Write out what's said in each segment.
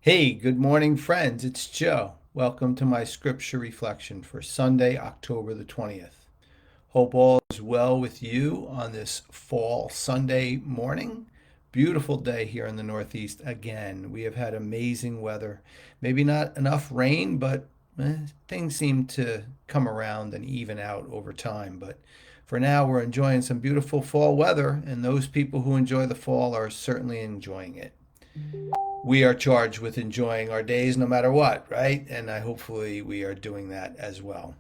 Hey, good morning, friends. It's Joe. Welcome to my scripture reflection for Sunday, October the 20th. Hope all is well with you on this fall Sunday morning. Beautiful day here in the Northeast again. We have had amazing weather. Maybe not enough rain, but things seem to come around and even out over time. But for now, we're enjoying some beautiful fall weather, and those people who enjoy the fall are certainly enjoying it. We are charged with enjoying our days no matter what, right? And hopefully we are doing that as well.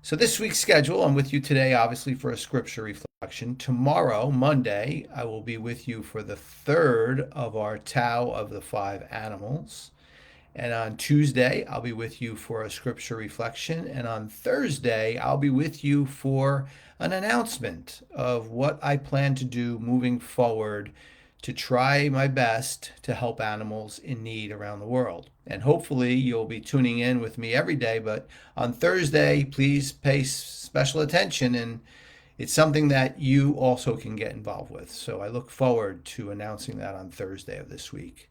So, this week's schedule, I'm with you today, obviously, for a scripture reflection. Tomorrow, Monday, I will be with you for the third of our Tao of the Five Animals. And on Tuesday, I'll be with you for a scripture reflection. And on Thursday, I'll be with you for an announcement of what I plan to do moving forward to try my best to help animals in need around the world. And hopefully, you'll be tuning in with me every day. But on Thursday, please pay special attention. And it's something that you also can get involved with. So I look forward to announcing that on Thursday of this week.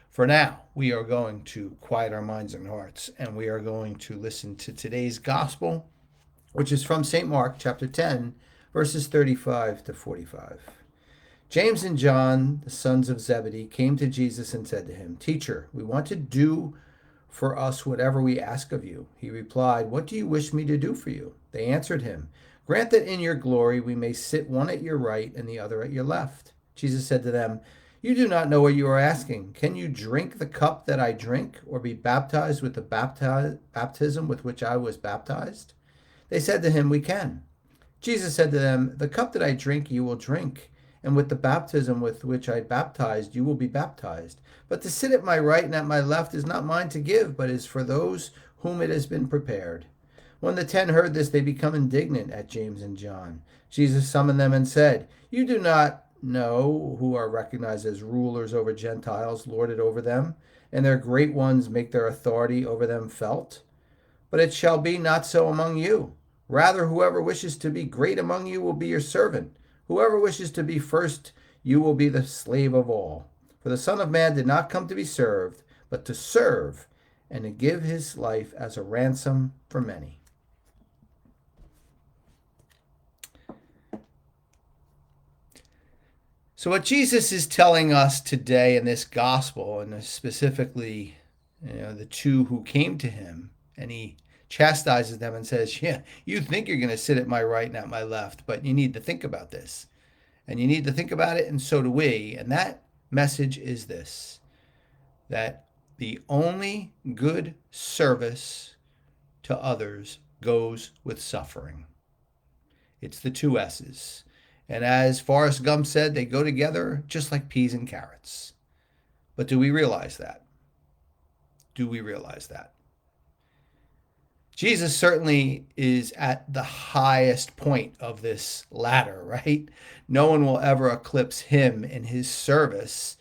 For now, we are going to quiet our minds and hearts, and we are going to listen to today's gospel, which is from St. Mark chapter 10, verses 35 to 45. James and John, the sons of Zebedee, came to Jesus and said to him, "Teacher, we want to do for us whatever we ask of you." He replied, "What do you wish me to do for you?" They answered him, "Grant that in your glory we may sit one at your right and the other at your left." Jesus said to them, "You do not know what you are asking. Can you drink the cup that I drink, or be baptized with the baptism with which I was baptized?" They said to him, "We can." Jesus said to them, "The cup that I drink you will drink, and with the baptism with which I baptized you will be baptized. But to sit at my right and at my left is not mine to give, but is for those whom it has been prepared." When the 10 heard this, they became indignant at James and John. Jesus summoned them and said, "You do not know who are recognized as rulers over Gentiles lord it over them, and their great ones make their authority over them felt? But it shall be not so among you. Rather, whoever wishes to be great among you will be your servant. Whoever wishes to be first, you will be the slave of all. For the Son of Man did not come to be served, but to serve, and to give his life as a ransom for many." So, what Jesus is telling us today in this gospel, and specifically, the two who came to him, and he chastises them and says, "Yeah, you think you're going to sit at my right and at my left, but you need to think about this. And you need to think about it, and so do we." And that message is this: that the only good service to others goes with suffering. It's the two S's. And as Forrest Gump said, they go together just like peas and carrots. But do we realize that? Do we realize that? Jesus certainly is at the highest point of this ladder, right? No one will ever eclipse him in his service.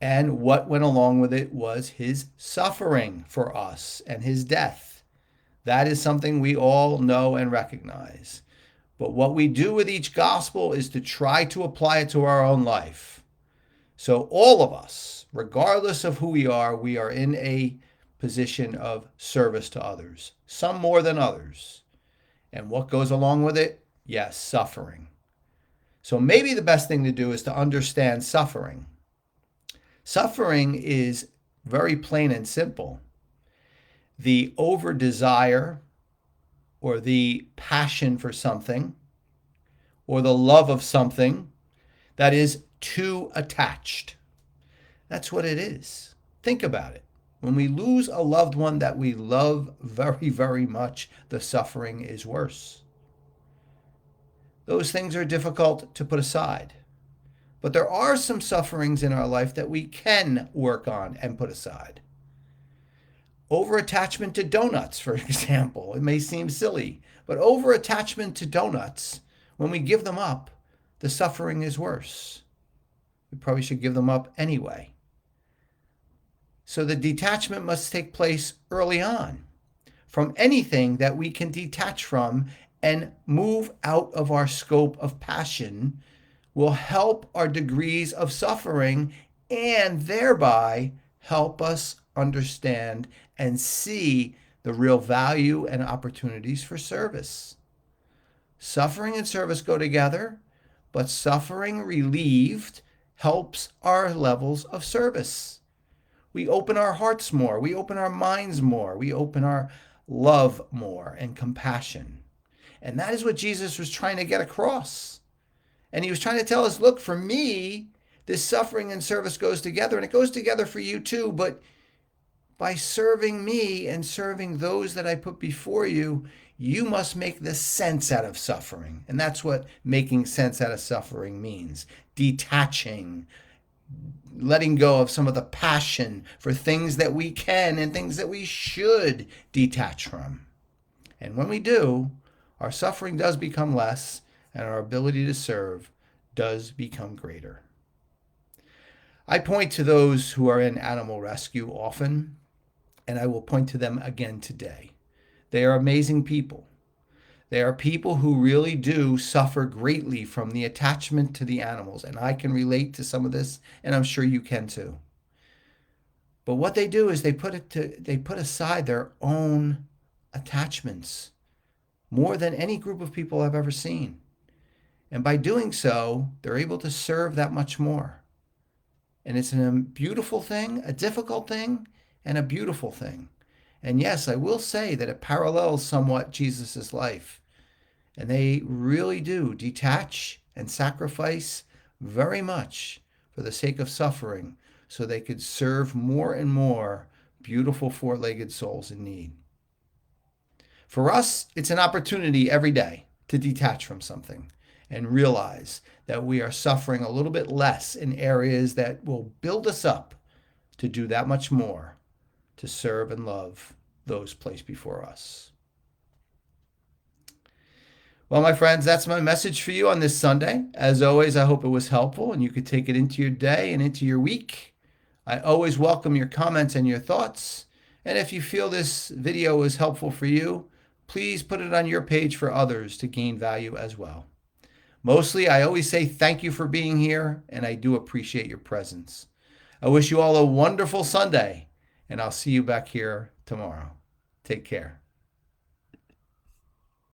And what went along with it was his suffering for us and his death. That is something we all know and recognize. But what we do with each gospel is to try to apply it to our own life. So all of us, regardless of who we are in a position of service to others, some more than others. And what goes along with it? Yes, suffering. So maybe the best thing to do is to understand suffering. Suffering is very plain and simple. The over desire, or the passion for something, or the love of something that is too attached. That's what it is. Think about it. When we lose a loved one that we love very, very much, the suffering is worse. Those things are difficult to put aside. But there are some sufferings in our life that we can work on and put aside. Over-attachment to donuts, for example. It may seem silly, but over-attachment to donuts, when we give them up, the suffering is worse. We probably should give them up anyway. So the detachment must take place early on from anything that we can detach from and move out of our scope of passion will help our degrees of suffering and thereby help us understand and see the real value and opportunities for service. Suffering and service go together, but suffering relieved helps our levels of service. We open our hearts more, we open our minds more, we open our love more and compassion. And that is what Jesus was trying to get across. And he was trying to tell us, look, for me, this suffering and service goes together, and it goes together for you too, but by serving me and serving those that I put before you, you must make the sense out of suffering. And that's what making sense out of suffering means. Detaching, letting go of some of the passion for things that we can and things that we should detach from. And when we do, our suffering does become less and our ability to serve does become greater. I point to those who are in animal rescue often, and I will point to them again today. They are amazing people. They are people who really do suffer greatly from the attachment to the animals, and I can relate to some of this, and I'm sure you can too. But what they do is they put aside their own attachments more than any group of people I've ever seen. And by doing so, they're able to serve that much more. And it's a beautiful thing, a difficult thing, and a beautiful thing. And yes, I will say that it parallels somewhat Jesus' life. And they really do detach and sacrifice very much for the sake of suffering so they could serve more and more beautiful four-legged souls in need. For us, it's an opportunity every day to detach from something and realize that we are suffering a little bit less in areas that will build us up to do that much more, to serve and love those placed before us. Well, my friends, that's my message for you on this Sunday. As always, I hope it was helpful and you could take it into your day and into your week. I always welcome your comments and your thoughts. And if you feel this video was helpful for you, please put it on your page for others to gain value as well. Mostly, I always say thank you for being here, and I do appreciate your presence. I wish you all a wonderful Sunday, and I'll see you back here tomorrow. Take care.